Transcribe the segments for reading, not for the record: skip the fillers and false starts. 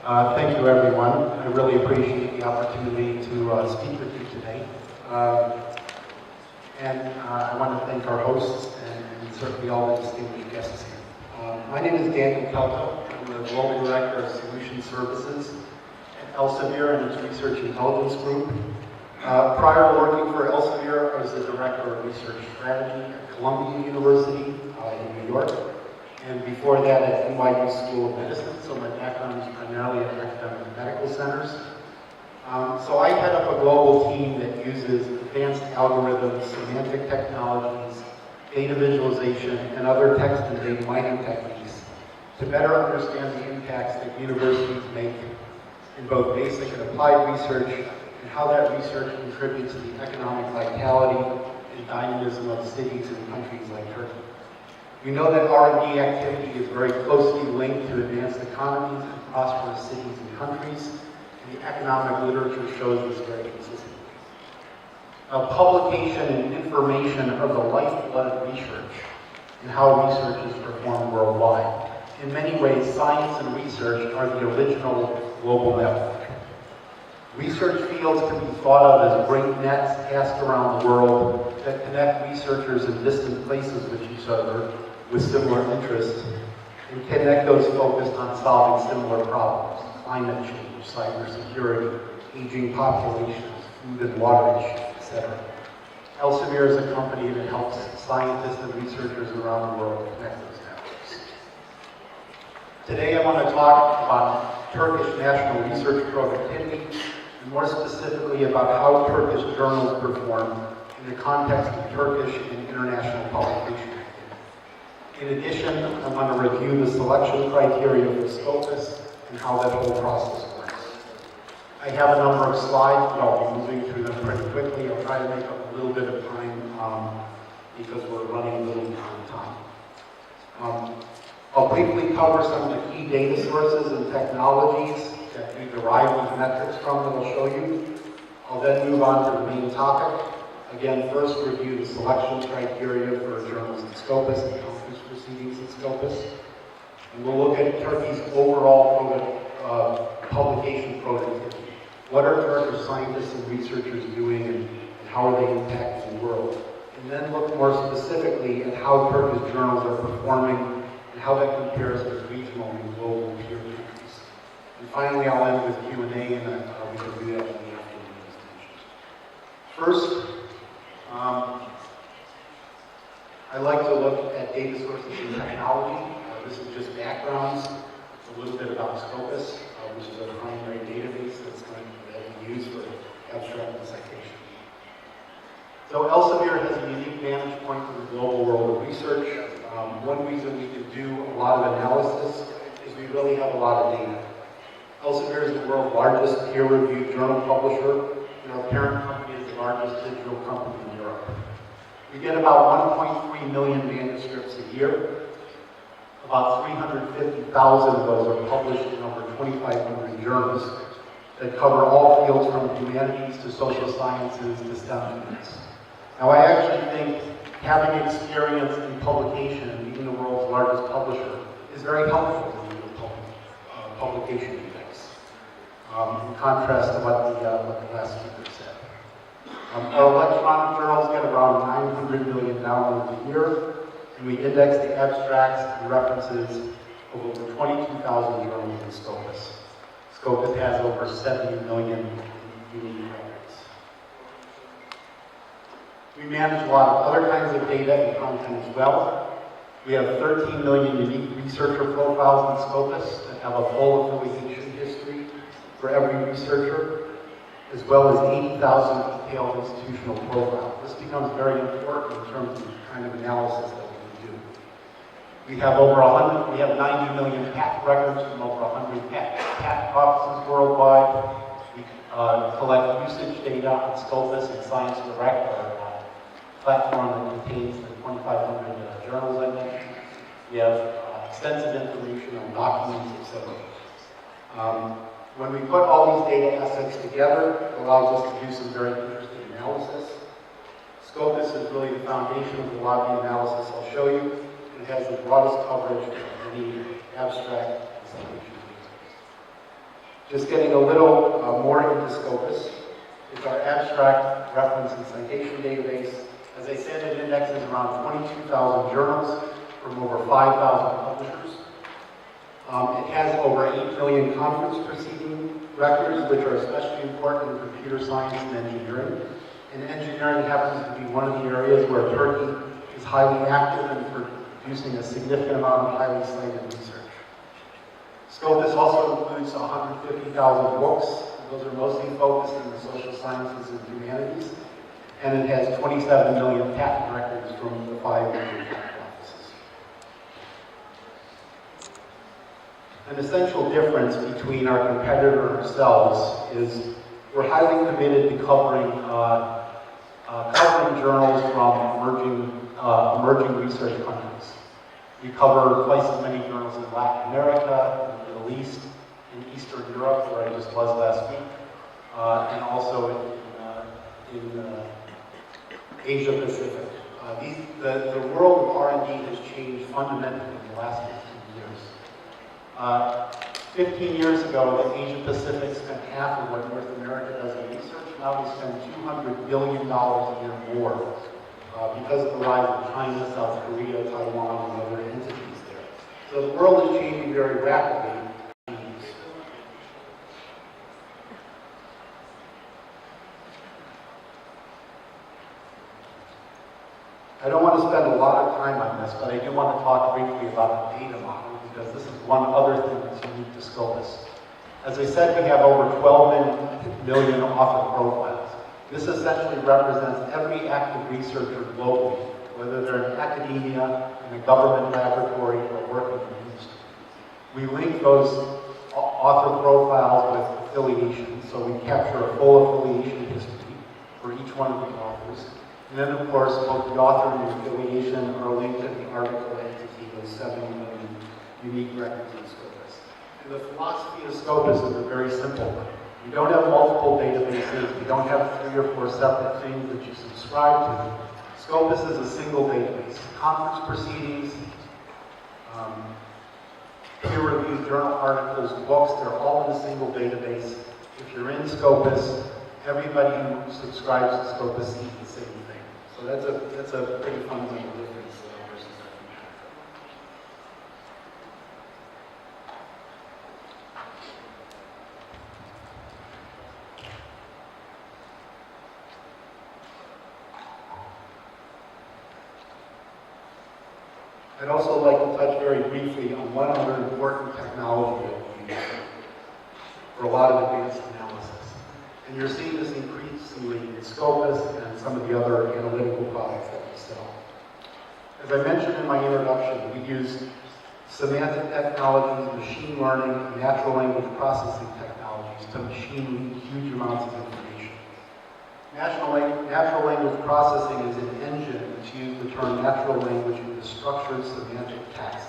Thank you, everyone. I really appreciate the opportunity to speak with you today. I want to thank our hosts and certainly all the distinguished guests here. My name is Daniel CALTO. I'm the Global Director of Solution Services at Elsevier and its Research Intelligence Group. Prior to working for Elsevier, I was the Director of Research Strategy at Columbia University in New York. And before that at NYU School of Medicine, so my background is primarily at academic medical centers. So I head up a global team that uses advanced algorithms, semantic technologies, data visualization, and other text and data mining techniques to better understand the impacts that universities make in both basic and applied research and how that research contributes to the economic vitality and dynamism of cities and countries like Turkey. We know that R&D activity is very closely linked to advanced economies and prosperous cities and countries, and the economic literature shows this very consistently. Publication and information are the lifeblood of research and how research is performed worldwide. In many ways, science and research are the original global network. Research fields can be thought of as great nets cast around the world that connect researchers in distant places with each other with similar interests, and connect those focused on solving similar problems: climate change, cybersecurity, aging populations, food and water issues, etc. Elsevier is a company that helps scientists and researchers around the world connect those networks. Today I want to talk about Turkish national research productivity, and more specifically about how Turkish journals perform in the context of Turkish and international publication. In addition, I'm going to review the selection criteria for Scopus and how that whole process works. I have a number of slides, but I'll be moving through them pretty quickly. I'll try to make up a little bit of time because we're running a little behind time. I'll briefly cover some of the key data sources and technologies that we derive these metrics from that I'll show you. I'll then move on to the main topic. Again, first review the selection criteria for journals in Scopus and conference proceedings in Scopus. And we'll look at Turkey's overall publication productivity. What are Turkish scientists and researchers doing and how are they impacting the world? And then look more specifically at how Turkish journals are performing and how that compares with regional and global peer countries. And finally, I'll end with Q&A, and we can do that in the afternoon presentations. First, I like to look at data sources and technology. This is just backgrounds. It's a little bit about Scopus, which is a primary database that's going to be used for abstract and citation. So Elsevier has a unique vantage point in the global world of research. One reason we can do a lot of analysis is we really have a lot of data. Elsevier is the world's largest peer-reviewed journal publisher, and our parent company is the largest digital company in Europe. We get about 1.3 million manuscripts a year. About 350,000 of those are published in over 2,500 journals that cover all fields from humanities to social sciences to STEM fields. Now, I actually think having experience in publication and being the world's largest publisher is very helpful in the publication index, in contrast to what the last speaker said. Our electronic journals get around 900 million downloads a year, and we index the abstracts and references of over 22,000 journals in Scopus. Scopus has over 70 million unique records. We manage a lot of other kinds of data and content as well. We have 13 million unique researcher profiles in Scopus that have a full affiliation history for every researcher, as well as 80,000 detailed institutional profiles. This becomes very important in terms of the kind of analysis that we can do. We have 90 million patent records from over 100 patent offices worldwide. We collect usage data on Scopus and Science Direct, our platform that contains the 2,500 journals I mentioned. We have extensive information on documents, etc. When we put all these data assets together, it allows us to do some very interesting analysis. Scopus is really the foundation of a lot of the analysis I'll show you. It has the broadest coverage of any abstract citation. Just getting a little more into Scopus. It's our abstract reference and citation database. As I said, it indexes around 22,000 journals from over 5,000 publishers. It has over 8 million conference proceeding records, which are especially important in computer science and engineering. And engineering happens to be one of the areas where Turkey is highly active in producing a significant amount of highly cited research. Scopus also includes 150,000 books. Those are mostly focused in the social sciences and humanities. And it has 27 million patent records from the 5 major patent offices. An essential difference between our competitor and ourselves is we're highly committed to covering journals from emerging research countries. We cover twice as many journals in Latin America, in the Middle East, in Eastern Europe, where I just was last week, and also in Asia Pacific. The world of R&D has changed fundamentally in the last 15 years. 15 years ago, the Asia Pacific spent half of what North America does in research. Now we spend $200 billion a year more because of the rise of China, South Korea, Taiwan, and other entities there. So the world is changing very rapidly. I don't want to spend a lot of time on this, but I do want to talk briefly about the data model, because this is one other thing that's unique to Scopus. As I said, we have over 12 million author profiles. This essentially represents every active researcher globally, whether they're in academia, in a government laboratory, or working in industry. We link those author profiles with affiliations, so we capture a full affiliation history for each one of the authors. And then, of course, both the author and the affiliation are linked to the article entity, those 7 million unique records in Scopus. And the philosophy of Scopus is a very simple one. You don't have multiple databases. You don't have 3 or 4 separate things that you subscribe to. Scopus is a single database. Conference proceedings, peer-reviewed journal articles, books, they're all in a single database. If you're in Scopus, everybody who subscribes to Scopus sees the same thing. So that's a pretty fundamental difference versus our competitor. I'd also like to touch very briefly on one other important technology that we use for a lot of advanced analysis. And you're seeing this increasingly in Scopus and some of the other analytical products that we sell. As I mentioned in my introduction, we use semantic technologies, machine learning, and natural language processing technologies to machine huge amounts of information. Natural language processing is an engine that's used to turn natural language into structured semantic text.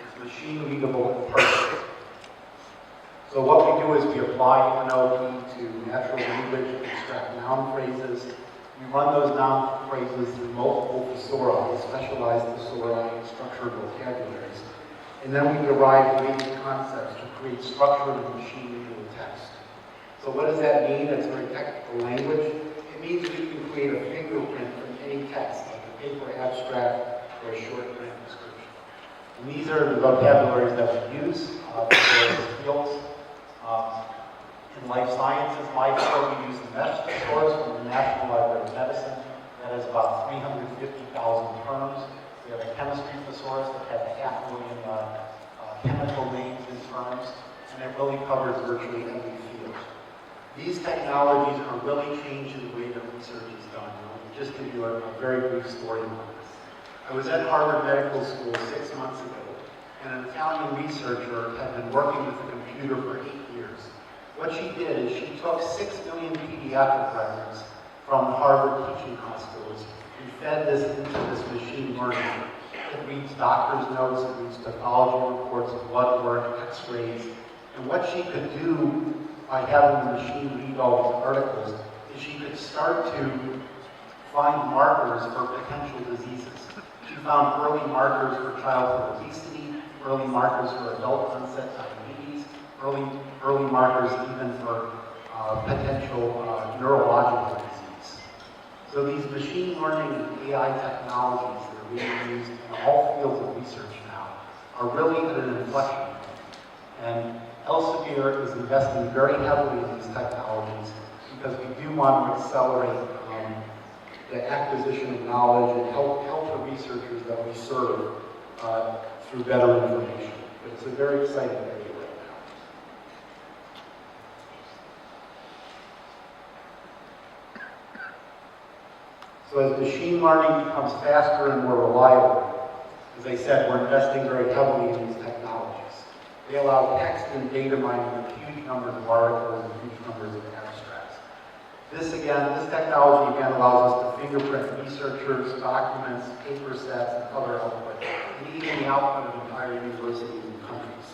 It's machine readable and parsable. So what we do is we apply NLP to natural language and extract noun phrases. We run those noun phrases through multiple thesauri, specialized thesauri and structured vocabularies. And then we derive basic concepts to create structured and machine readable text. So what does that mean? It's very technical language. It means we can create a fingerprint from any text, like a paper abstract or a short print description. And these are the vocabularies that we use for various fields. In life sciences, we use the MESH thesaurus from the National Library of Medicine. That has about 350,000 terms. We have a chemistry thesaurus that has 500,000 chemical names and terms, and it really covers virtually every field. These technologies are really changing the way that research is done. I'll just give you a very brief story about this. I was at Harvard Medical School 6 months ago, and an Italian researcher had been working with a computer for 8 years. What she did is she took 6 million pediatric records from Harvard teaching hospitals and fed this into this machine learning. It reads doctor's notes, it reads pathology reports, blood work, x-rays. And what she could do by having the machine read all these articles is she could start to find markers for potential diseases. She found early markers for childhood obesity, early markers for adult onset diabetes, early markers even for potential neurological disease. So these machine learning and AI technologies that are being used in all fields of research now are really at an inflection point. And Elsevier is investing very heavily in these technologies because we do want to accelerate the acquisition of knowledge and help the researchers that we serve through better information. But it's a very exciting area right now. So as machine learning becomes faster and more reliable, as I said, we're investing very heavily in these technologies. They allow text and data mining of huge numbers of articles and huge numbers of abstracts. This technology again allows us to fingerprint researchers, documents, paper sets, and other output, and even the output of entire universities and countries.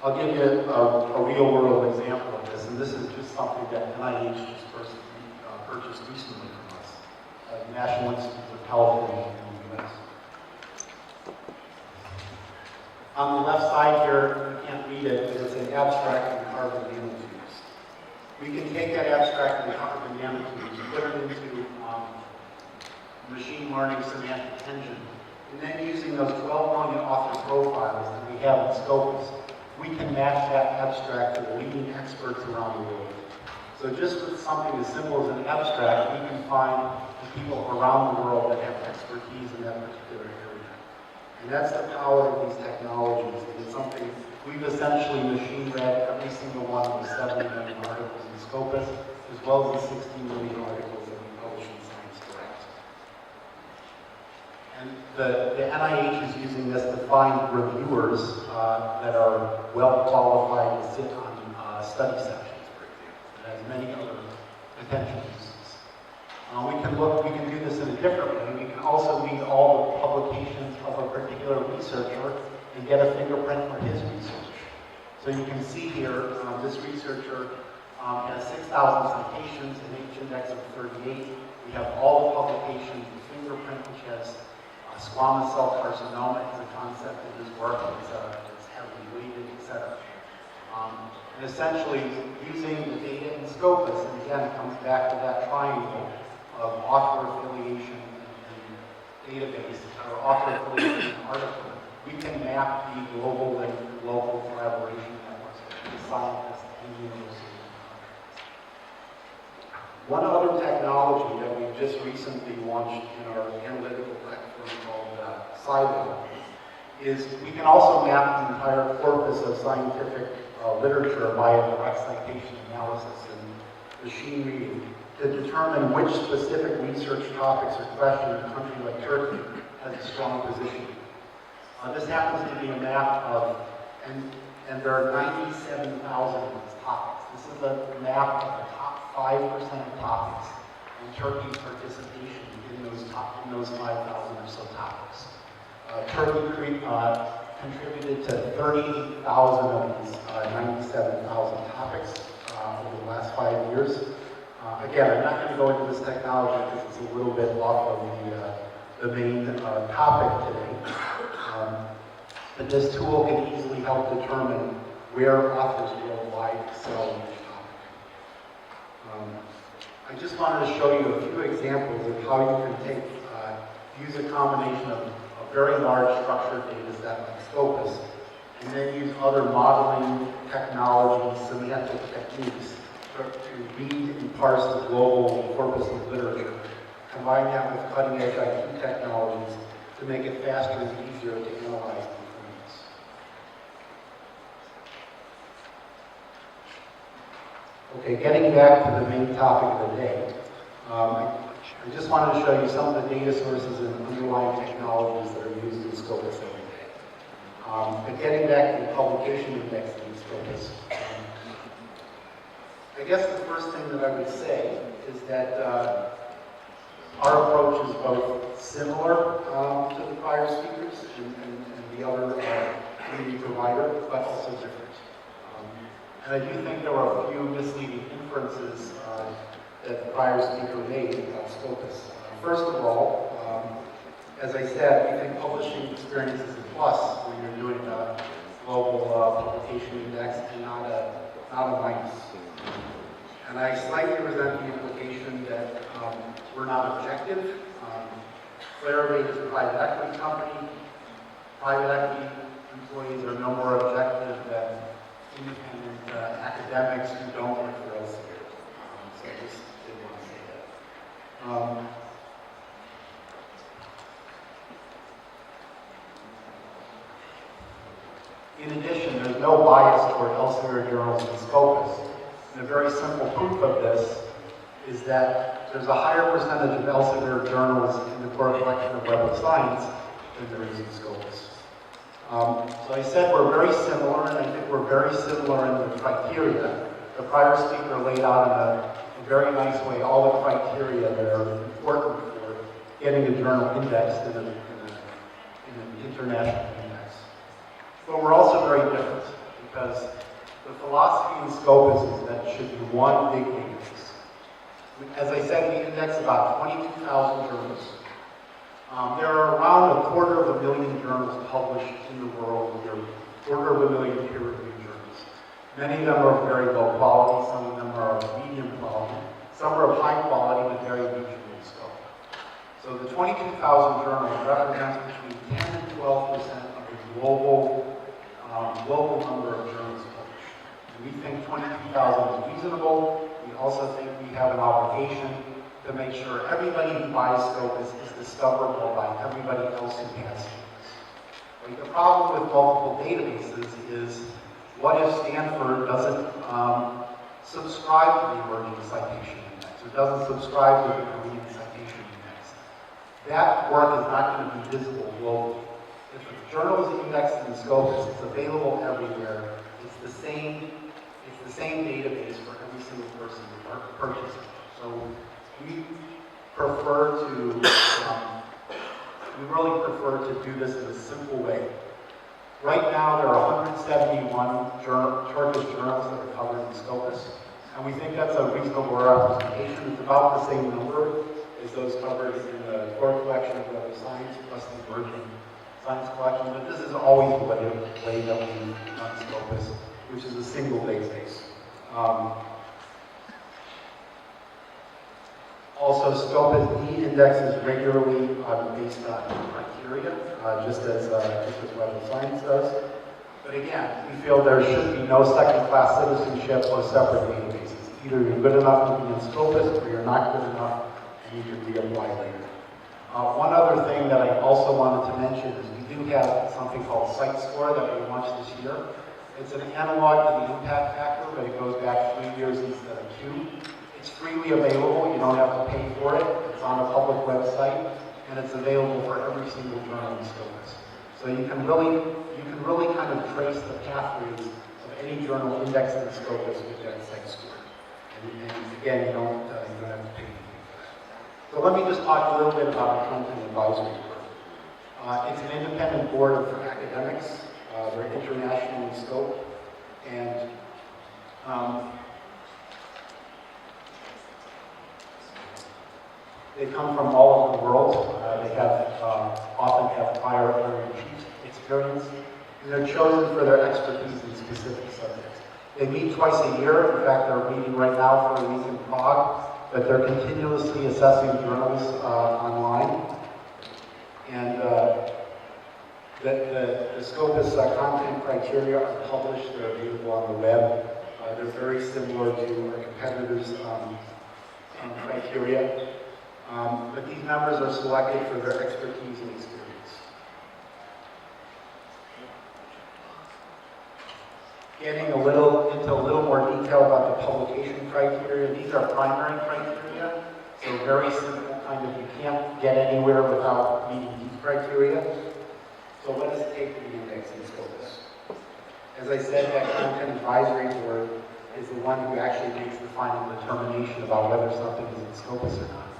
I'll give you a real-world example of this, and this is just something that NIH just purchased recently from us, the National Institutes of Health in the US. On the left side here, you can't read it, but it's an abstract of carbon nanotubes. We can take that abstract of the carbon nanotubes, put it into machine learning semantic engine, and then using those 12 million author profiles that we have in Scopus, we can match that abstract to the leading experts around the world. So just with something as simple as an abstract, we can find the people around the world that have expertise in that particular area. And that's the power of these technologies. It's something we've essentially machine read every single one of the 70 million articles in Scopus, as well as the 16 million articles that we publish in Science Direct. And the NIH is using this to find reviewers that are well qualified to sit on study sessions, for example. It has many other potential uses. We can do this in a different way. We can also read all the publications of a particular researcher and get a fingerprint for his research. So you can see here, this researcher has 6,000 citations, an H-index of 38. We have all the publications, the fingerprint, which has squamous cell carcinoma is a concept in his work. It's heavily weighted, etc. And essentially, using the data in Scopus, and again, it comes back to that triangle of author affiliation and database, or author affiliation and article, we can map the global and local collaboration networks between scientists and universities. One other technology that we just recently launched in our analytical platform called Silo is we can also map the entire corpus of scientific literature via direct citation analysis and machine reading to determine which specific research topics or questions a country like Turkey has a strong position. This happens to be a map of, and there are 97,000 of these topics. This is a map of the top 5% of topics and Turkey's participation in those 5,000 or so topics. Turkey contributed to 30,000 of these 97,000 topics over the last 5 years. Again, I'm not going to go into this technology because it's a little bit off of the main topic today. But this tool can easily help determine where authors worldwide excel in each topic. I just wanted to show you a few examples of how you can use a combination of a very large structured data set like Scopus, and then use other modeling technologies, semantic techniques to read and parse the global corpus of literature. Combine that with cutting-edge IT technologies to make it faster and easier to analyze the claims. Okay, getting back to the main topic of the day, I just wanted to show you some of the data sources and underlying technologies that are used in Scopus every day. But getting back to the publication index in Scopus, I guess the first thing that I would say is that our approach is both similar to the prior speakers and the other community provider, but also different. And I do think there are a few misleading inferences that the prior speaker made about Scopus. First of all, As I said, we think publishing experience is a plus when you're doing a global publication index and not a minus. And I slightly resent the implication that we're not objective. Clarivate is a private equity company. Private equity employees are no more objective than independent academics who don't work for Elsevier. So I just didn't want to say that. In addition, there's no bias toward Elsevier journals and Scopus. And a very simple proof of this is that there's a higher percentage of Elsevier journals in the core collection of Web of Science than there is in Scopus. So I said we're very similar, and I think we're very similar in the criteria. The prior speaker laid out in a very nice way all the criteria that are important for getting a journal indexed in an international index. But we're also very different, because the philosophy in Scopus is that it should be one big database. As I said, we index about 22,000 journals. There are around 250,000 journals published in the world a year, 250,000 peer-reviewed journals. Many of them are of very low quality, some of them are of medium quality, some are of high quality but very regional in scope. So the 22,000 journals represents between 10 and 12% of the global number of journals published. And we think 22,000 is reasonable. We also think we have an obligation to make sure everybody who buys Scopus is discoverable by everybody else who has Scopus. Right? The problem with multiple databases is, what if Stanford doesn't subscribe to the Emerging Citation Index, or doesn't subscribe to the Korean Citation Index? That work is not going to be visible globally. If a journal is indexed in Scopus, it's available everywhere. It's the same database for every single person who purchases it. So we really prefer to do this in a simple way. Right now, there are 171 Turkish journals that are covered in Scopus, and we think that's a reasonable representation. It's about the same number as those covered in the core collection of Web of Science plus the emerging science collection, but this is always the way that we run Scopus, which is a single database. Also, Scopus de-indexes regularly based on criteria, just as Web of Science does. But again, we feel there should be no second-class citizenship or separate databases. Either you're good enough to be in Scopus, or you're not good enough and you can reapply later. One other thing that I also wanted to mention is we do have something called Site Score that we launched this year. It's an analog to the impact factor, but it goes back 3 years instead of 2. It's freely available, you don't have to pay for it. It's on a public website, and it's available for every single journal in Scopus. So you can really kind of trace the pathways of any journal indexed in Scopus with that Site Score. And again, you don't have to pay anything for that. So let me just talk a little bit about the Content Advisory Board. It's an independent board for academics. They're international in scope, and they come from all over the world. They often have prior chief experience, and they're chosen for their expertise in specific subjects. They meet twice a year. In fact, they're meeting right now for a week in Prague, but they're continuously assessing journals online. And the Scopus content criteria are published. They're available on the web. They're very similar to our competitors' criteria. But these members are selected for their expertise and experience. Getting into a little more detail about the publication criteria, these are primary criteria. So very simple, kind of, you can't get anywhere without meeting these criteria. So what does it take to be indexed in Scopus? As I said, that Content Advisory Board is the one who actually makes the final determination about whether something is in Scopus or not.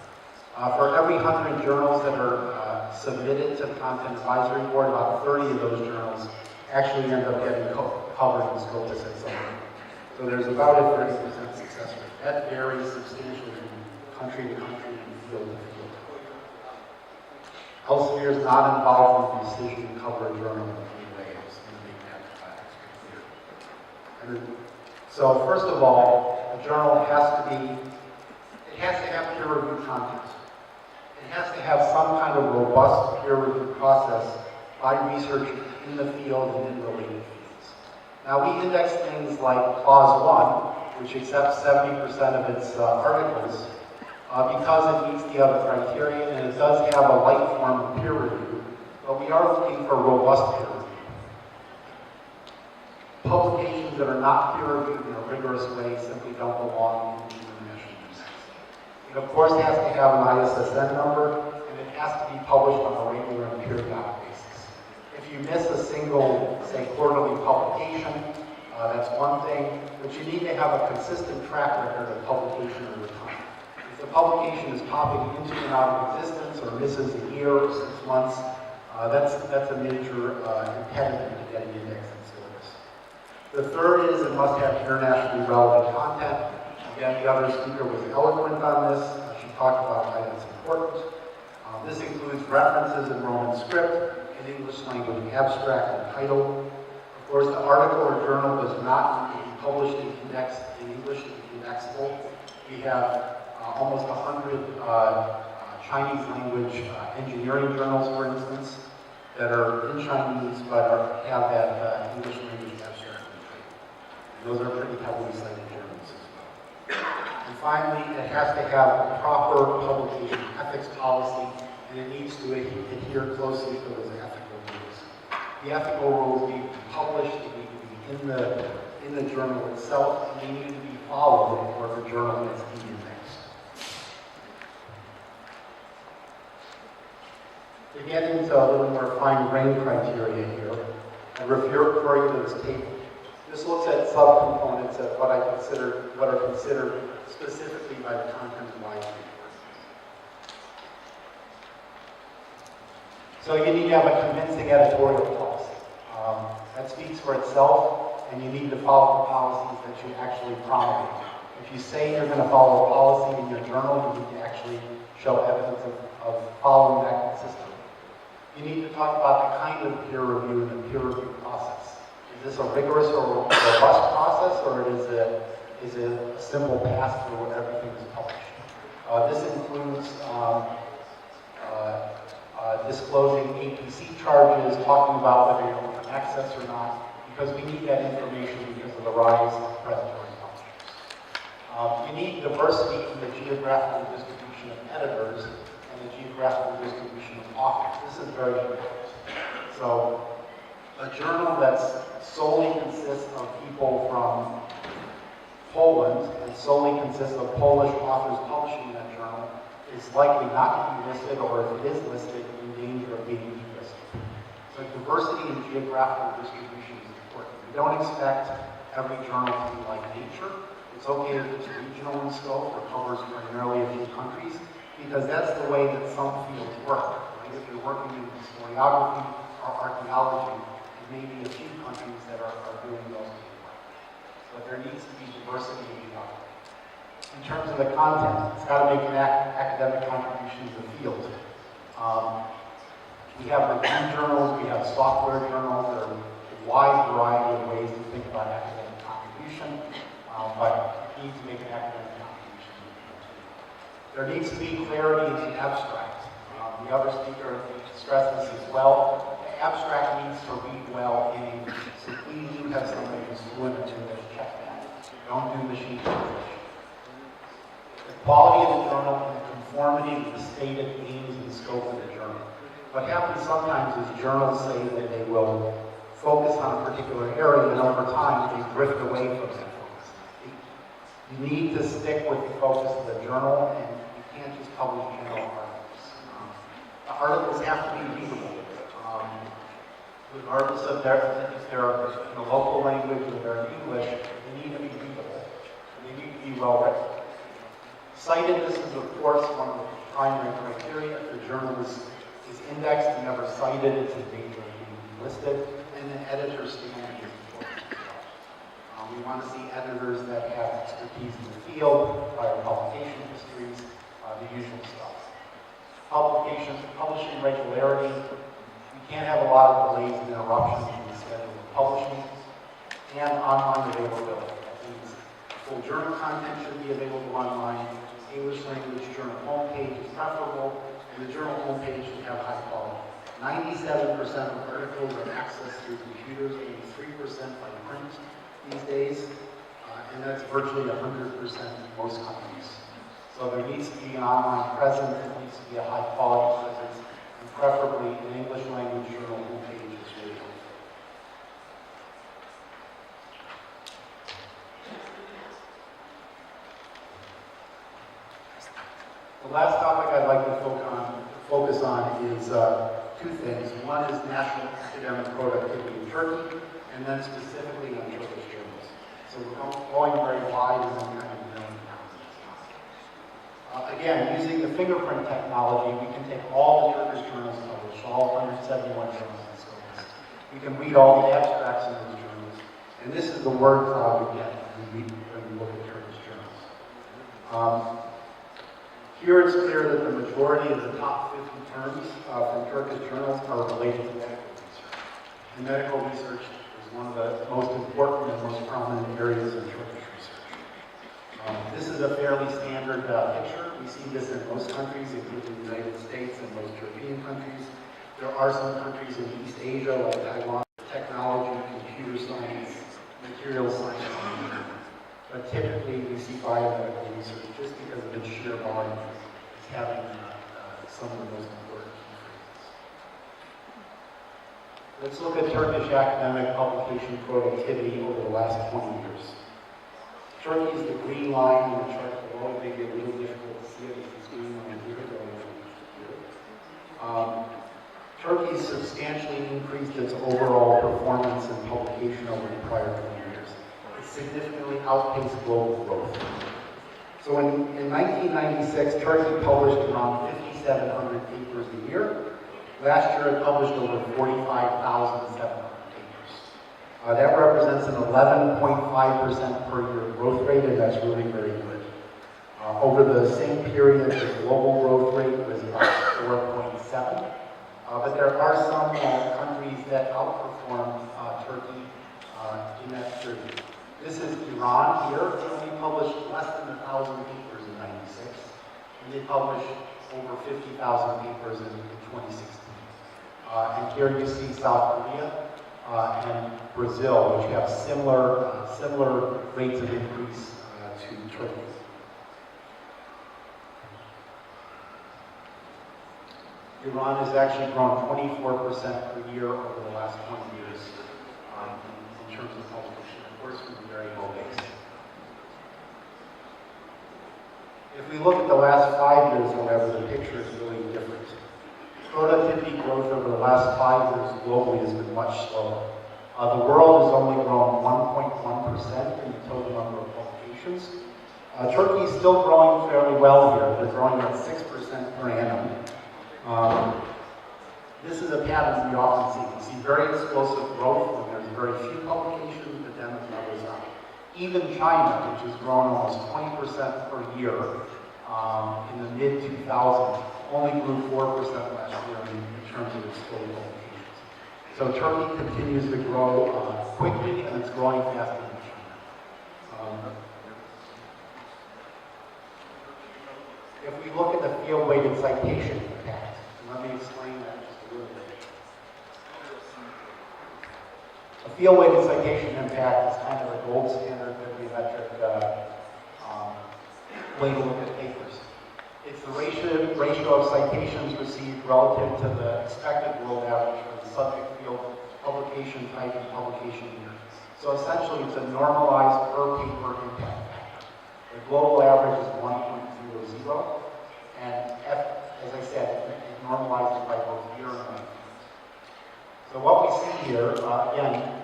For every 100 journals that are submitted to the Content Advisory Board, about 30 of those journals actually end up getting covered in Scopus at some point. So there's about a 30% success rate. That varies substantially from country to country and field to field. Elsevier is not involved in the decision to cover a journal in any way. I'm just going to make that clear. So first of all, a journal has to have peer-reviewed content. It has to have some kind of robust peer-review process by researchers in the field and in related fields. Now we index things like Clause 1, which accepts 70% of its articles, because it meets the other criteria, and it does have a light form of peer review, but we are looking for robust peer review. Publications that are not peer reviewed in a rigorous way simply don't belong in the international index. It of course has to have an ISSN number, and it has to be published on a regular and periodic basis. If you miss a single, say, quarterly publication, that's one thing, but you need to have a consistent track record of publication over time. If the publication is popping into and out of existence or misses a year or 6 months, that's a major impediment to getting indexed in syllabus. The third is it must have internationally relevant content. Again, the other speaker was eloquent on this. She talked about why that's important. This includes references in Roman script, in English language abstract and title. Of course, the article or journal does not need to be published and indexed in English to be indexable. We have almost 100 Chinese language engineering journals, for instance, that are in Chinese but have that English language abstract and title. And those are pretty heavily cited journals as well. And finally, it has to have a proper publication ethics policy, and it needs to adhere closely to those ethical rules. The ethical rules need to be published, they need to be in the journal itself, and they need to be followed before the journal is indexed. To get into a little more fine-grained criteria here, I refer you to this table. This looks at subcomponents of what are considered specifically by the content advisory. So you need to have a convincing editorial policy. That speaks for itself, and you need to follow the policies that you actually promulgate. If you say you're going to follow a policy in your journal, you need to actually show evidence of following that consistently. You need to talk about the kind of peer review and the peer review process. Is this a rigorous or robust process, or is it a simple pass-through where everything is published? This includes disclosing APC charges, talking about whether you're open access or not, because we need that information because of the rise of predatory publishers. You need diversity in the geographical distribution of editors and the geographical distribution of authors. This is very important. So a journal that solely consists of people from Poland and solely consists of Polish authors publishing that journal is likely not to be listed, or if it is listed, in danger of being delisted. So diversity in geographical distribution is important. We don't expect every journal to be like Nature. It's okay if it's regional in scope or covers primarily a few countries, because that's the way that some fields work. Right? If you're working in historiography or archaeology, it may be a few countries that are doing those work. But there needs to be diversity in geography. In terms of the content, it's got to make an academic contribution to the field. We have review journals, we have software journals. There are a wide variety of ways to think about academic contribution, but you need to make an academic contribution. There needs to be clarity in the abstract. The other speaker stressed this as well. The abstract needs to read well in English, so please do have somebody who's fluent in English. Check that. Don't do machine translation. The quality of the journal and the conformity with the stated aims and scope of the journal. What happens sometimes is journals say that they will focus on a particular area, and over time they drift away from that focus. You need to stick with the focus of the journal, and you can't just publish general articles. The articles have to be readable. Regardless of if they're in the local language or they're in English, they need to be readable. They need to be well written. Citedness is, of course, one of the primary criteria. If the journal is indexed and never cited, it's in danger of being delisted. And then editor standing is important as well. We want to see editors that have expertise in the field, prior publication histories, the usual stuff. publishing regularity. We can't have a lot of delays and interruptions in the schedule of publishing, and online availability. That means full journal content should be available online. English language journal homepage is preferable, and the journal homepage should have high quality. 97% of articles are accessed through computers, 83% by print these days, and that's virtually 100% in most countries. So there needs to be an online presence, there needs to be a high quality presence, and preferably an English language journal homepage is really helpful. The last topic I'd like to focus on is two things. One is national academic productivity in Turkey, and then specifically on Turkish journals. So we're going very wide and then kind of narrowing down. Again, using the fingerprint technology, we can take all the Turkish journals published, all 171 journals and schools. We can read all the abstracts in those journals, and this is the word cloud we get when we look at Turkish journals. Here it's clear that the majority of the top 50 terms from Turkish journals are related to medical research. And medical research is one of the most important and most prominent areas of Turkish research. This is a fairly standard picture. We see this in most countries, including the United States and most European countries. There are some countries in East Asia, like Taiwan, technology, computer science, material science, but typically we see biomedical research just because of its sheer volume is having some of the most important key phrases. Let's look at Turkish academic publication productivity over the last 20 years. Turkey is the green line in the chart below. It may be a little difficult to see it with this green line here going from here. Turkey substantially increased its overall performance and publication over the prior 20 years. Significantly outpaced global growth. So in 1996, Turkey published around 5,700 papers a year. Last year it published over 45,700 papers. That represents an 11.5% per year growth rate, and that's really very good. Over the same period, the global growth rate was about 4.7. But there are some countries that outperform Turkey in that period. This is Iran here. They only published less than 1,000 papers in '96, and they published over 50,000 papers in 2016. And here you see South Korea and Brazil, which have similar rates of increase to Turkey. Iran has actually grown 24% per year over the last 20 years in terms of publication. Of course, from a very low base. If we look at the last 5 years, however, the picture is really different. Productivity growth over the last 5 years globally has been much slower. The world has only grown 1.1% in the total number of publications. Turkey is still growing fairly well here. They're growing at 6% per annum. This is a pattern we often see. We see very explosive growth when there's very few publications, but then it levels out. Even China, which has grown almost 20% per year in the mid-2000s, only grew 4% last year in terms of its total publications. So Turkey continues to grow quickly, and it's growing faster than China. If we look at the field-weighted citation impact, let me explain that just a little bit. A field-weighted citation impact is kind of a gold standard bibliometric way to look at papers. It's the ratio of citations received relative to the expected world average for the subject field, publication type, and publication year. So essentially, it's a normalized per paper impact factor. The global average is 1.00, and as I said, it normalizes by both year and month. So what we see here, again,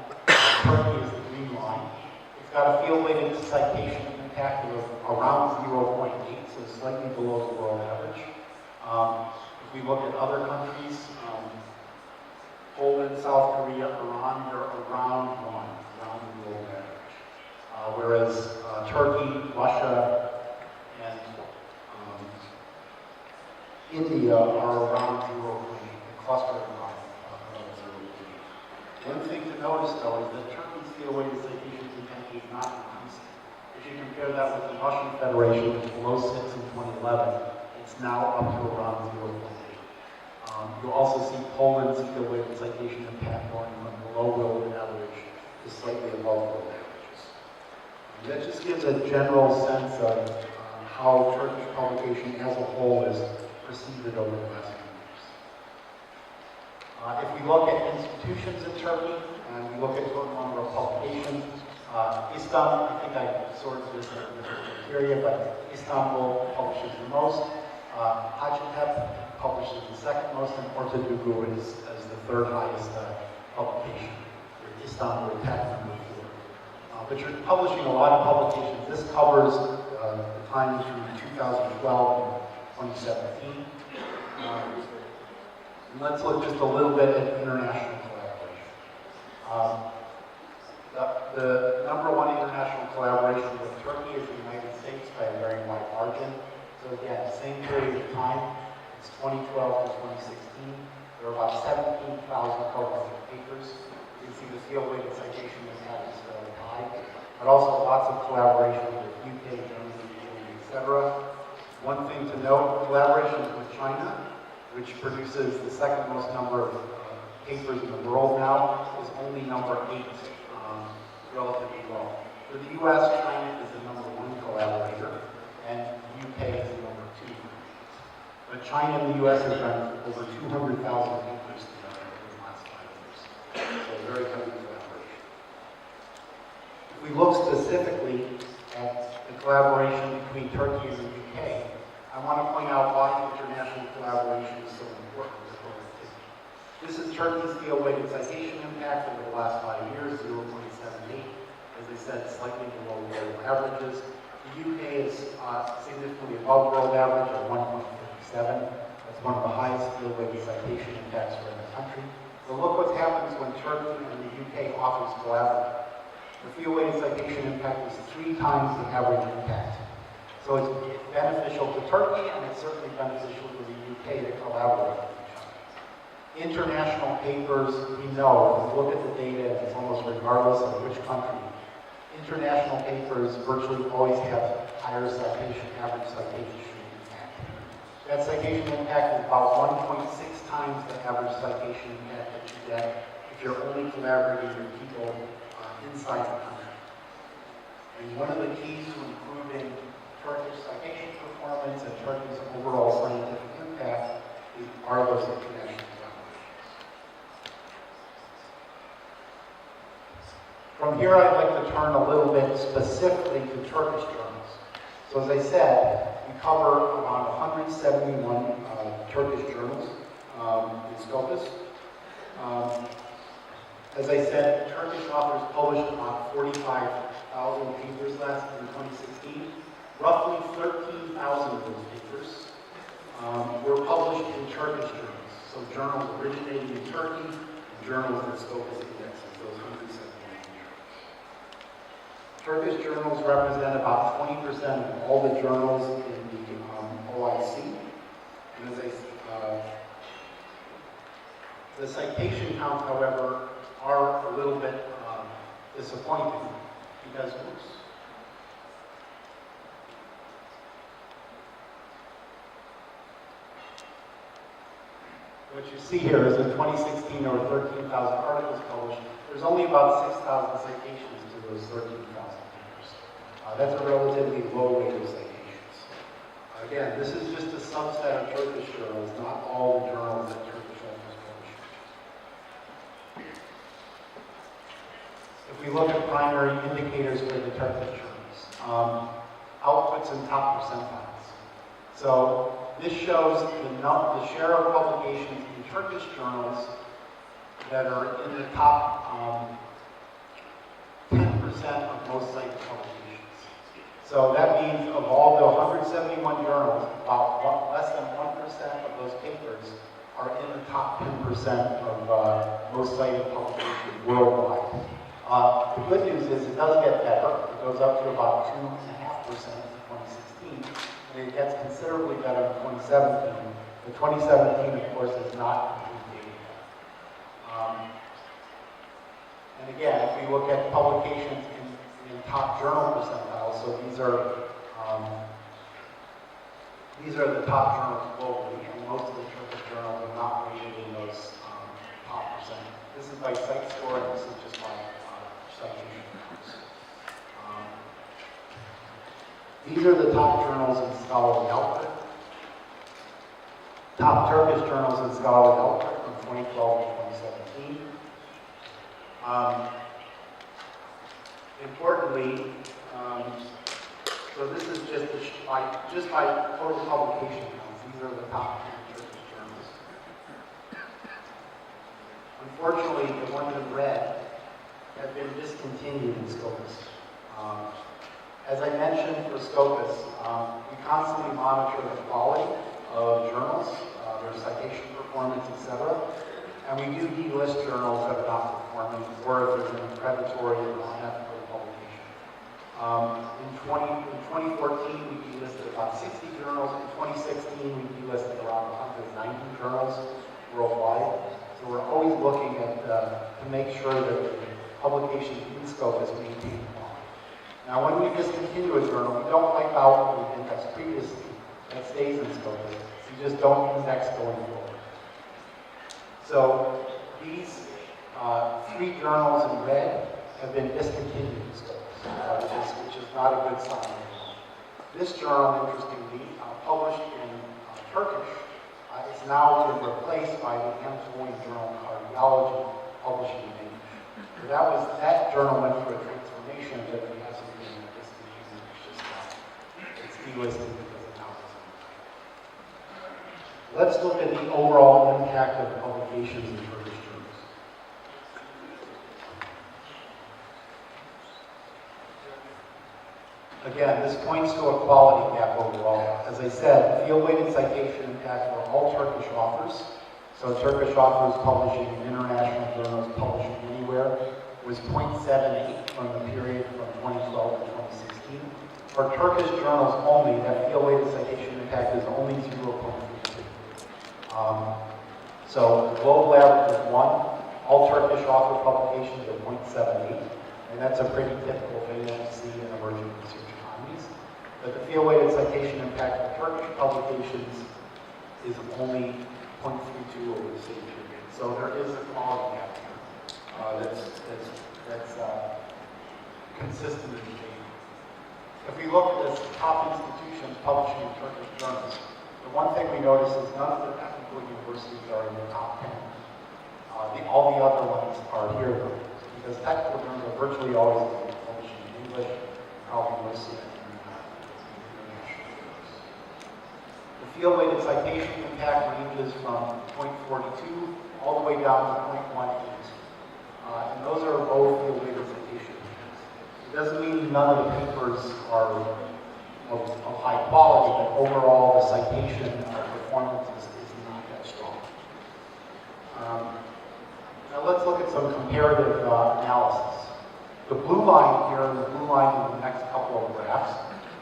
Turkey is the green line. It's got a field-weighted citation impact of around 0.8, so slightly below the world average. If we look at other countries, Poland, South Korea, Iran, they're around 1, around the world average. Whereas Turkey, Russia, and India are around 0.8, clustered around 0.8. One thing to notice, though, is that Turkey's field-weighted citations intensity is not increasing. If you compare that with the Russian Federation, which was below 6 in 2011, it's now up to around 0.8. You'll also see Poland's field-weighted citation impact going from below world average to slightly above world averages. That just gives a general sense of how Turkish publication as a whole is proceeded over the last few years. If we look at institutions in Turkey, and we look at total number of publications, Istanbul, I think I sorted this in the criteria, but Istanbul publishes the most. Hacettepe publishes the second most, and Ortadoğu is the third highest publication. Istanbul attack number 4. But you're publishing a lot of publications. This covers the time between 2012 and 2017. And let's look just a little bit at international collaboration. The number one international collaboration with Turkey is the United States by a very wide margin. So again, same period of time, it's 2012 to 2016. There are about 17,000 published papers. You can see the field-weighted citation impact is fairly high, but also lots of collaboration with UK, Germany, Italy, etc. One thing to note, collaborations with China, which produces the second most number of papers in the world now, is only number 8, relatively low. For the US, China is the number 1 collaborator, and the UK is the number 2. But China and the US have done over 200,000 papers together over the last 5 years. So very heavy collaboration. If we look specifically at the collaboration between Turkey and the UK, I want to point out why international collaboration is so important. This is Turkey's field-weighted citation impact over the last 5 years, 0.78. As I said, slightly below world averages. The UK is significantly above world average at 1.57. That's one of the highest field-weighted citation impacts for the country. So look what happens when Turkey and the UK authors collaborate. The field-weighted citation impact is 3 times the average impact. So it's beneficial to Turkey, and it's certainly beneficial to the UK to collaborate with each other. International papers, we know, if you look at the data, it's almost regardless of which country. International papers virtually always have higher citation, average citation impact. That citation impact is about 1.6 times the average citation impact that you get if you're only collaborating with people inside the country. And one of the keys to improving Turkish citation performance and Turkey's overall scientific impact are those international collaborations. From here, I'd like to turn a little bit specifically to Turkish journals. So as I said, we cover around 171 Turkish journals in Scopus. As I said, Turkish authors published about 45,000 papers in 2016. Roughly 13,000 of those papers were published in Turkish journals. So journals originating in Turkey and journals that Scopus indexes, those 171 journals. Turkish journals represent about 20% of all the journals in the OIC. And as the citation counts, however, are a little bit disappointing because what you see here is in 2016 there were 13,000 articles published. There's only about 6,000 citations to those 13,000 papers. That's a relatively low rate of citations. Again, this is just a subset of Turkish journals, not all the journals that Turkish authors publish. If we look at primary indicators for the Turkish journals, outputs and top percentiles. So this shows the share of publications in Turkish journals that are in the top 10% of most cited publications. So that means of all the 171 journals, about less than 1% of those papers are in the top 10% of most cited publications worldwide. The good news is it does get better. It goes up to about 2.5% in 2016. And it gets considerably better in 2017, The 2017, of course, is not complete data. And again, if we look at publications in top journal percentiles, so these are the top journals globally, and most of the Turkish journals are not rated in those top percent. This is by site score, and this is just by citation numbers. These are the top journals in scholarly output. Top Turkish journals in scholarly output from 2012 to 2017. Importantly, so this is just by total publication counts. These are the top 10 Turkish journals. Unfortunately, the ones in red have been discontinued in Scopus. As I mentioned for Scopus, we constantly monitor the quality of journals, their citation performance, etc. And we do delist journals that are not performing, or if there's an predatory or unethical publication. In 2014, we delisted about 60 journals. In 2016, we delisted around 190 journals worldwide. So we're always looking at to make sure that the publication in Scopus maintain quality. Now, when we discontinue a journal, we don't wipe out what we indexed previously. That stays in Scopus. We just don't index going forward. So these 3 journals in red have been discontinued in Scopus, which is not a good sign. This journal, interestingly, published in Turkish, is now been replaced by the Anatomy Journal of Cardiology, publishing in English. So that journal went through a transformation that we hasn't been discontinued. It's delisted because of now. Let's look at the overall impact of publications in Turkish journals. Again, this points to a quality gap overall. As I said, field-weighted citation impact for all Turkish authors, so Turkish authors publishing in international journals, publishing anywhere, was 0.78 from the period from 2012 to 2016. For Turkish journals only, that field-weighted citation impact is only 0.32. So the global average is 1. All Turkish author publications are 0.78, and that's a pretty typical thing that you see in emerging research economies. But the field-weighted citation impact for Turkish publications is only 0.32 over the same period. So there is a quality gap here that's consistent with the data. If we look at the top institutions publishing in Turkish journals, the one thing we notice is none of the technical universities are in the top 10. All the other ones are here, because technical journals are virtually always published in English, probably mostly in international journals. The field-weighted citation impact ranges from 0.42 all the way down to 0.18. And those are both field-weighted citation impacts. It doesn't mean none of the papers are of high quality, but overall the citation performance is not that strong. Now let's look at some comparative analysis. The blue line here and the blue line in the next couple of graphs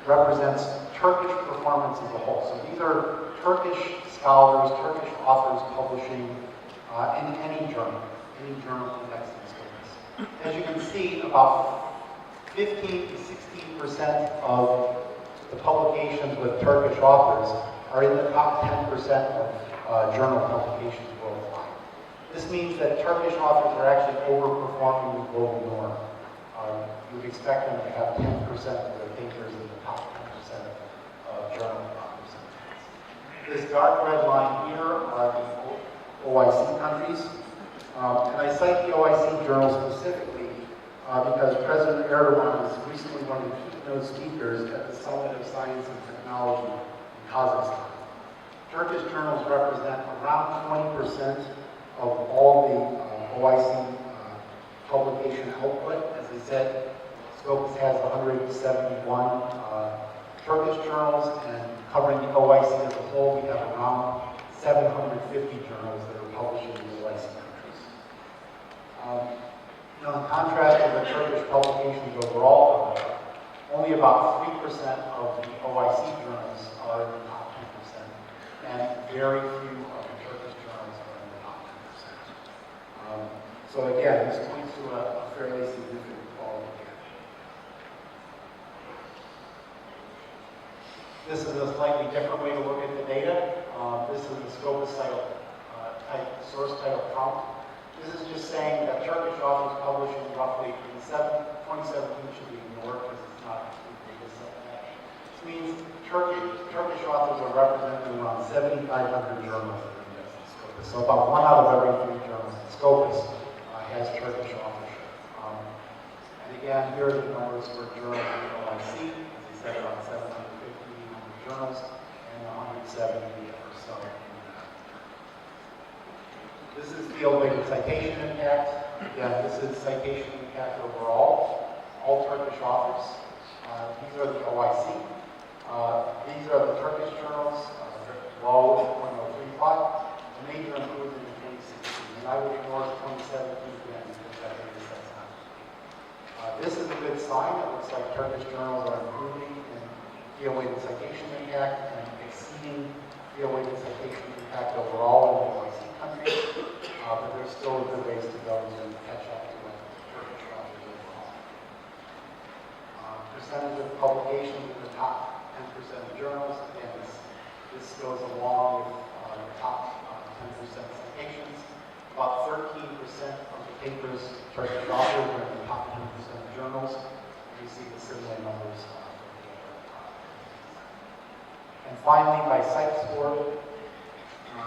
represents Turkish performance as a whole. So these are Turkish scholars, Turkish authors publishing in any journal indexed in Scopus. As you can see, about 15 to 16% of the publications with Turkish authors are in the top 10% of journal publications worldwide. This means that Turkish authors are actually overperforming the global norm. You would expect them to have 10% of their papers in the top 10% of journal authors. This dark red line here are the OIC countries. And I cite the OIC journals specifically because President Erdogan is recently one of the keynote speakers at the Summit of Science and Technology in Kazakhstan. Turkish journals represent around 20% of all the OIC publication output. As I said, Scopus has 171 Turkish journals, and covering the OIC as a whole, we have around 750 journals that are published in the OIC countries. In contrast to the Turkish publications overall, only about 3% of the OIC journals are in the top 10%. and very few of the Turkish journals are in the top 10%. So again, this points to a fairly significant quality gap. This is a slightly different way to look at the data. This is the Scopus title, source title count. This is just saying that Turkish authors publishing roughly in 2017 should be ignored because it's not the biggest setback. This means Turkish authors are represented around 7,500 journals that are indexed in Scopus. So about 1 out of every 3 journals in Scopus has Turkish authorship. And again, here are the numbers for journals in OIC. As I said, around 750 journals and 170 or so. This is field-weighted citation impact. Again, this is citation impact overall. All Turkish authors. These are the OIC. These are the Turkish journals. Low at 0.035. The major improvement in 2016. And I would ignore 2017 again because that data set's not. This is a good sign. It looks like Turkish journals are improving in field-weighted citation impact and exceeding field-weighted citation impact overall in the OIC countries. But there's still a good ways to go to catch up to what Turkish authors overall. Percentage of publications in the top 10% of journals. Again, this goes along with the top 10% citations. About 13% of the papers Turkish authors are in the top 10% of journals. You see the similar numbers. And finally, by site score,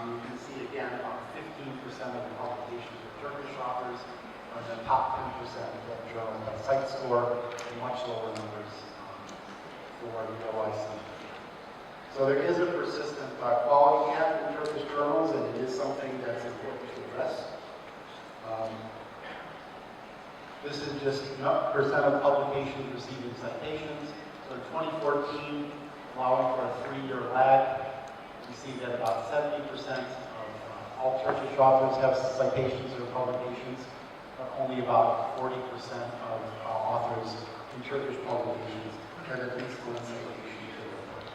you can see again about 15% of the publications of Turkish authors are in the top 10% of journals by site score, and much lower numbers for the OIC. So there is a persistent quality gap in Turkish journals, and it is something that's important to address. This is just percent of publications receiving citations. So in 2014, allowing for a 3-year lag, you see that about 70% of all Turkish authors have citations or publications, but only about 40% of authors in Turkish publications had at least one citation to report.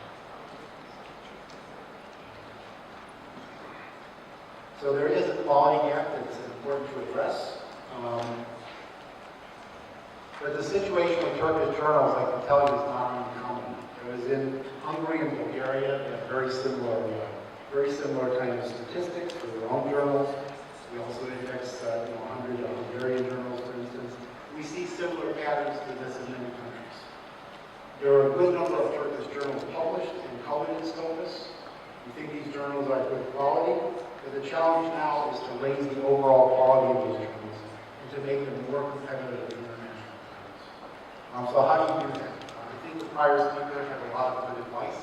So there is a quality gap that's important to address. But the situation with Turkish journals, I can tell you, is not uncommon. It was in Hungary and Bulgaria. They have very similar kind of statistics for their own journals. We also index 100 Hungarian journals, for instance. We see similar patterns to this in many countries. There are a good number of Turkish journals published and covered in Scopus. We think these journals are good quality, but the challenge now is to raise the overall quality of these journals and to make them more competitive in international terms. So how do you do that? I think the prior speaker had a lot of good advice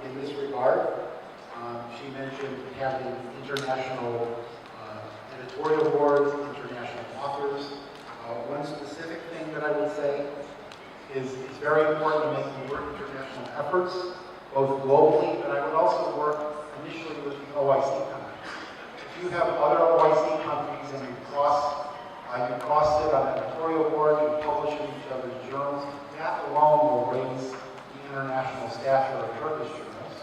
in this regard. She mentioned having international editorial boards, international authors. One specific thing that I would say is it's very important to make more international efforts, both globally, but I would also work initially with the OIC countries. If you have other OIC countries and you cross-sit on an editorial board, you publish in each other's journals, that alone will raise the international stature of Turkish journals,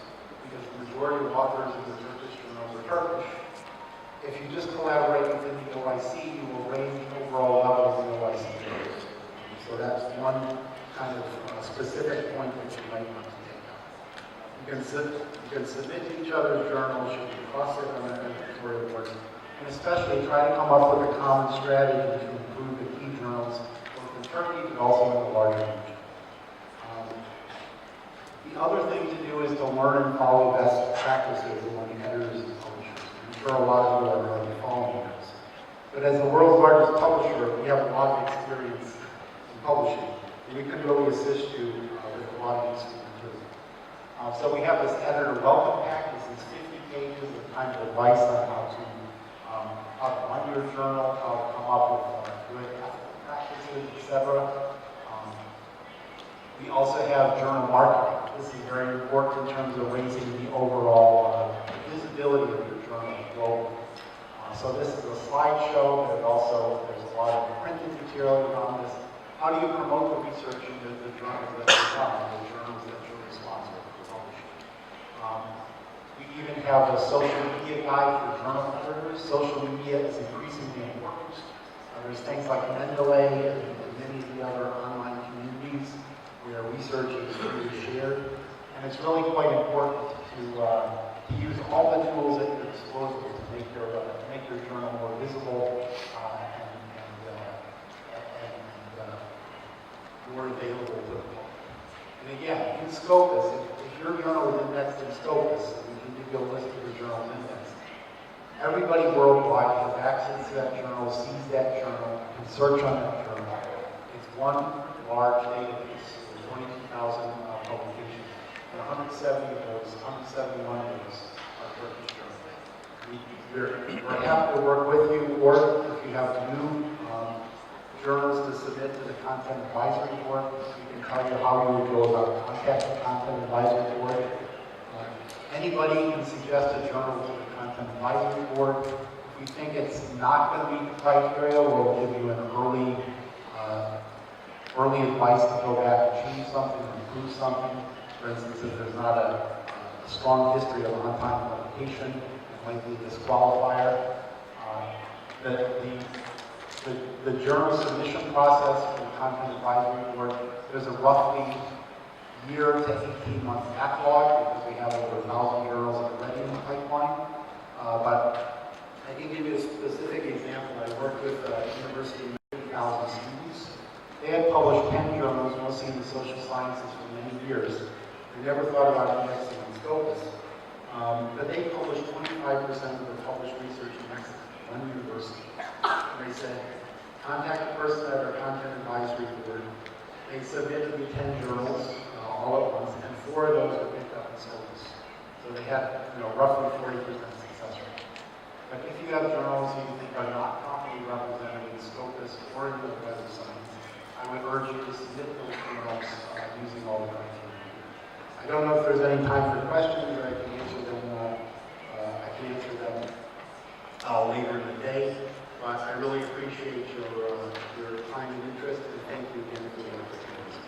because the majority of authors in the Turkish journals are Turkish. If you just collaborate within the OIC, you will raise the overall level of the OIC journals. So that's one kind of specific point that you might want to take up. You can submit to each other's journals, you can cross-sit on an editorial board, and especially try to come up with a common strategy to improve the key journals, both in Turkey but also in the larger region. The other thing to do is to learn and follow best practices among editors and publishers. I'm sure a lot of you are already following this. But as the world's largest publisher, we have a lot of experience in publishing, and we can really assist you with a lot of these things. So we have this editor welcome pack. This is 50 pages of kind of advice on how to run your journal, how to come up with good ethical practices, etc. We also have journal marketing. This is very important in terms of raising the overall visibility of your journal globally. So this is a slideshow, but also there's a lot of printed material around this. How do you promote the research in the journals that you run, the journals that you're responsible for publishing? We even have a social media guide for journal editors. Social media is increasingly important. There's things like Mendeley and many of the other online communities where research is really shared. And it's really quite important to use all the tools at your disposal to make your journal more visible and more available to the public. And again, in Scopus, if your journal is indexed in Scopus, we can give you a list of your journals indexed. Everybody worldwide has access to that journal, sees that journal, can search on that journal. It's one large database with 22,000 publications. And 170 of those, 171 of those are Turkish journals. We're happy to work with you, or if you have new journals to submit to the Content Advisory Board, we can tell you how you would go about contacting the Content Advisory Board. Anybody can suggest a journal to the Content Advisory Board. If we think it's not going to meet the criteria, we'll give you an early advice to go back and change something or improve something. For instance, if there's not a strong history of on-time publication, it might be a disqualifier. The journal submission process for the Content Advisory Board, there's a roughly year to 18-month backlog because we have over 1,000 journals already in the pipeline. But I can give you a specific example. I worked with a university of 50,000 students. They had published 10 journals, mostly in the social sciences, for many years. They never thought about indexing on Scopus. But they published 25% of their published research in one university. And they said, contact the person at our Content Advisory Board. They submitted me 10 journals all at once, and 4 of those were picked up in Scopus. So they had, roughly 40% success rate. But if you have journals you think are not properly represented in Scopus or in the Web of Science, I would urge you to submit those journals using all the criteria. I don't know if there's any time for questions, or I can answer them. Later in the day. But I really appreciate your time and interest, and thank you again for the opportunity.